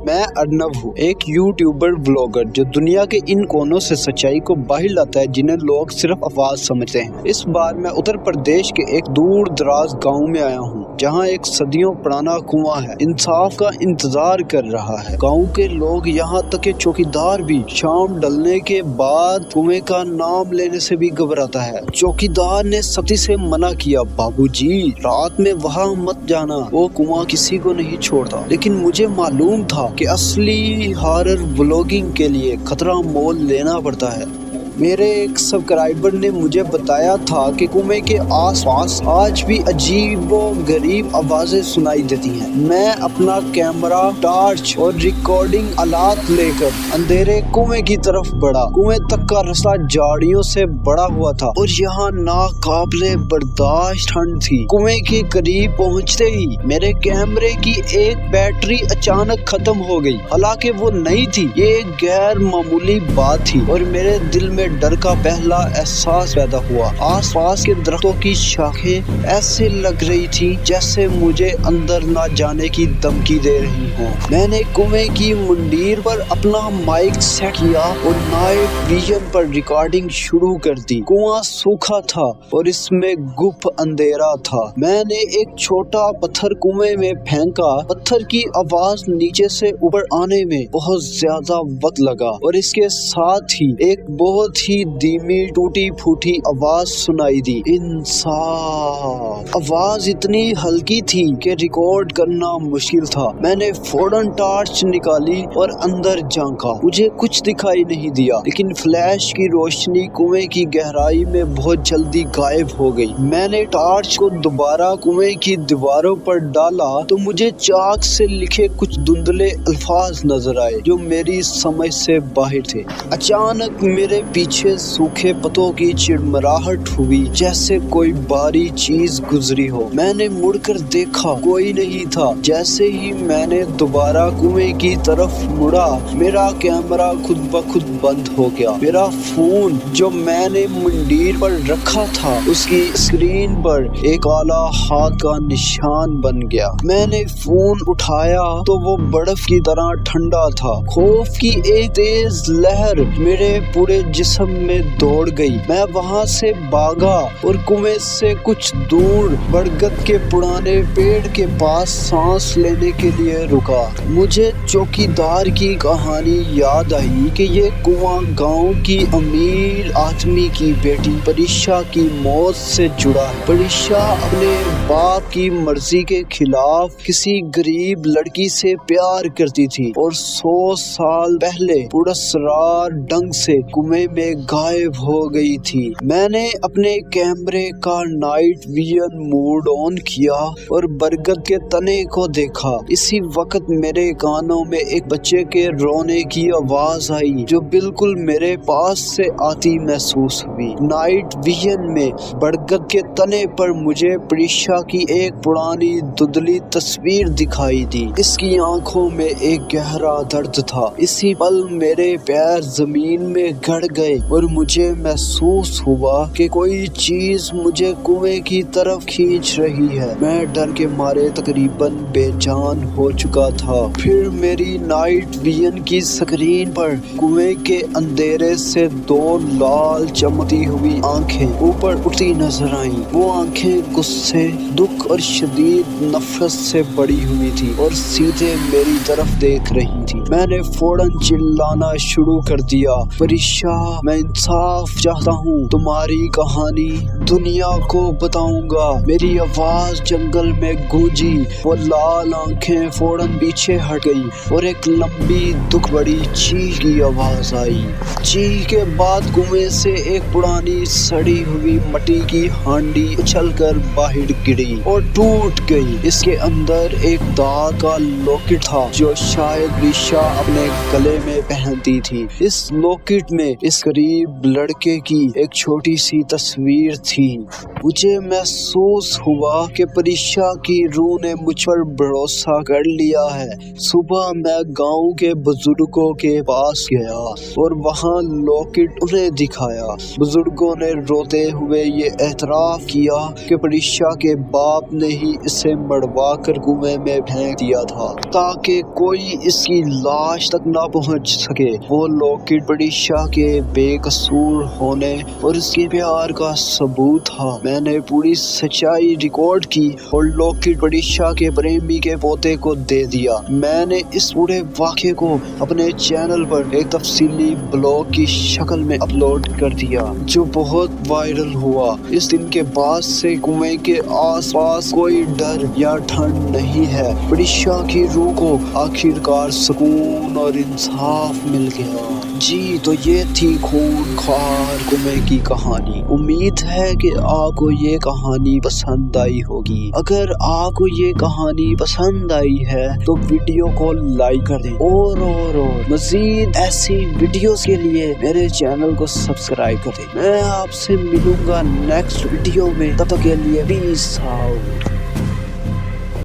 मैं अर्नव हूँ, एक यूट्यूबर ब्लॉगर जो दुनिया के इन कोनों से सच्चाई को बाहर लाता है जिन्हें लोग सिर्फ आवाज समझते हैं। इस बार मैं उत्तर प्रदेश के एक दूर दराज गाँव में आया हूँ जहाँ एक सदियों पुराना कुआं है इंसाफ का इंतजार कर रहा है। गाँव के लोग यहाँ तक के चौकीदार भी शाम ढलने के बाद कुएं का नाम लेने से भी घबराता है। चौकीदार ने सख्ती से मना किया, बाबूजी रात में वहाँ मत जाना, वो कुआं किसी को नहीं छोड़ता। लेकिन मुझे मालूम था कि असली हॉरर व्लॉगिंग के लिए खतरा मोल लेना पड़ता है। मेरे एक सब्सक्राइबर ने मुझे बताया था कि कुएं के आसपास आज भी अजीब व गरीब आवाजें सुनाई देती हैं। मैं अपना कैमरा, टॉर्च और रिकॉर्डिंग आलात लेकर अंधेरे कुएं की तरफ बढ़ा। कुएं तक का रास्ता झाड़ियों से बड़ा हुआ था और यहाँ नाकाबिले बर्दाश्त ठंड थी। कुएं के करीब पहुँचते ही मेरे कैमरे की एक बैटरी अचानक खत्म हो गई। हालांकि वो नहीं थी, ये एक गैर मामूली बात थी और मेरे दिल में डर का पहला एहसास पैदा हुआ। आसपास के दरख्तों की शाखें ऐसे लग रही थी जैसे मुझे अंदर ना जाने की धमकी दे रही हो। मैंने कुएं की मुंडीर पर अपना माइक सेट किया और नाइट विजन पर रिकॉर्डिंग शुरू कर दी। कुआं सूखा था और इसमें गुप्त अंधेरा था। मैंने एक छोटा पत्थर कुएं में फेंका। पत्थर की आवाज नीचे से ऊपर आने में बहुत ज्यादा वक्त लगा और इसके साथ ही एक बहुत ही धीमी टूटी फूटी आवाज सुनाई दी, इंसाफ। आवाज इतनी हल्की थी कि रिकॉर्ड करना मुश्किल था। मैंने फौरन टॉर्च निकाली और अंदर झांका। मुझे कुछ दिखाई नहीं दिया, लेकिन फ्लैश की रोशनी कुएं की गहराई में बहुत जल्दी गायब हो गई। मैंने टॉर्च को दोबारा कुएं की दीवारों पर डाला तो मुझे चाक से लिखे कुछ धुंधले अल्फाज नजर आए जो मेरी समझ से बाहर थे। अचानक मेरे पीछे सूखे पत्तों की चिड़मराहट हुई जैसे कोई भारी चीज गुजरी हो। मैंने मुड़कर देखा, कोई नहीं था। जैसे ही मैंने दोबारा कुएं की तरफ मुड़ा, मेरा कैमरा खुद ब खुद बंद हो गया। मेरा फोन जो मैंने मुंडीर पर रखा था उसकी स्क्रीन पर एक काला हाथ का निशान बन गया। मैंने फोन उठाया तो वो बर्फ की तरह ठंडा था। खौफ की एक तेज लहर मेरे पूरे जिस्म में दौड़ गई। मैं वहां से भागा और कुएं से कुछ दूर बरगद के पुराने पेड़ के पास सांस लेने के लिए रुका। मुझे चौकीदार की कहानी याद आई कि ये कुआं गांव की अमीर आदमी की बेटी परीक्षा की मौत से जुड़ा है। परीक्षा अपने बाप की मर्जी के खिलाफ किसी गरीब लड़की से प्यार करती थी और 100 साल पहले पुरस्कार ढंग से कुएं में गायब हो गई थी। मैंने अपने कैमरे का नाइट विजन मोड ऑन किया और बरगद के तने को देखा। इसी वक्त मेरे कानों में एक बच्चे के रोने की आवाज आई जो बिल्कुल मेरे पास से आती महसूस हुई। नाइट विजन में बरगद के तने पर मुझे परीक्षा की एक पुरानी धुंधली तस्वीर दिखाई दी। इसकी आंखों में एक गहरा दर्द था। इसी पल मेरे पैर जमीन में गड़ गए और मुझे महसूस हुआ कि कोई चीज मुझे कुएं की तरफ खींच रही है। मैं डर के मारे तकरीबन बेजान हो चुका था। फिर मेरी नाइट विजन की स्क्रीन पर कुएं के अंधेरे से 2 लाल चमकती हुई आंखें ऊपर उठती नजर आईं। वो आंखें गुस्से, दुख और शदीद नफरत से बड़ी हुई थी और सीधे मेरी तरफ देख रही थी। मैंने फौरन चिल्लाना शुरू कर दिया, परीक्षा, मैं इंसाफ चाहता हूँ। तुम्हारी कहानी दुनिया को बताऊंगा। मेरी आवाज जंगल में गूंजी। वो लाल आंखें फौरन पीछे हट गई और एक लंबी दुख बड़ी चीख की आवाज आई। चीख के बाद कुएं से एक पुरानी सड़ी हुई मिट्टी की हांडी उछलकर बाहर गिरी और टूट गई। इसके अंदर एक दाग का लॉकेट था जो शायद परीक्षा अपने गले में पहनती थी। इस लॉकेट में इस गरीब लड़के की एक छोटी सी तस्वीर थी। मुझे महसूस हुआ कि परीक्षा की रूह ने मुझ पर भरोसा कर लिया है। सुबह मैं गांव के बुजुर्गों के पास गया और वहां लॉकेट उन्हें दिखाया। बुजुर्गों ने रोते हुए ये एतराफ किया कि परीक्षा के बाप ने ही इसे मड़वा कर कुएं में फेंक दिया था ताकि कोई इसकी लाश तक ना पहुंच सके। वो लॉकेट परीक्षा के बेकसूर होने और उसके प्यार का सबूत था। मैंने पूरी सच्चाई रिकॉर्ड की और लॉकेट परीक्षा के प्रेमी के पोते को दे दिया। मैंने इस पूरे वाक़े को अपने चैनल पर एक तफसीली ब्लॉग की शक्ल में अपलोड कर दिया जो बहुत वायरल हुआ। इस दिन के बाद से कुएं के आसपास कोई डर या ठंड नहीं है। परीक्षा की रूह को आखिरकार सुकून और इंसाफ मिल गया। जी तो ये थी खूंखार कुएं की कहानी। उम्मीद है कि आपको ये कहानी पसंद आई होगी। अगर आपको ये कहानी पसंद आई है तो वीडियो को लाइक कर दें और मजीद ऐसी वीडियोस के लिए मेरे चैनल को सब्सक्राइब कर दें। मैं आपसे मिलूंगा नेक्स्ट वीडियो में, तब तक के लिए पीस आउट।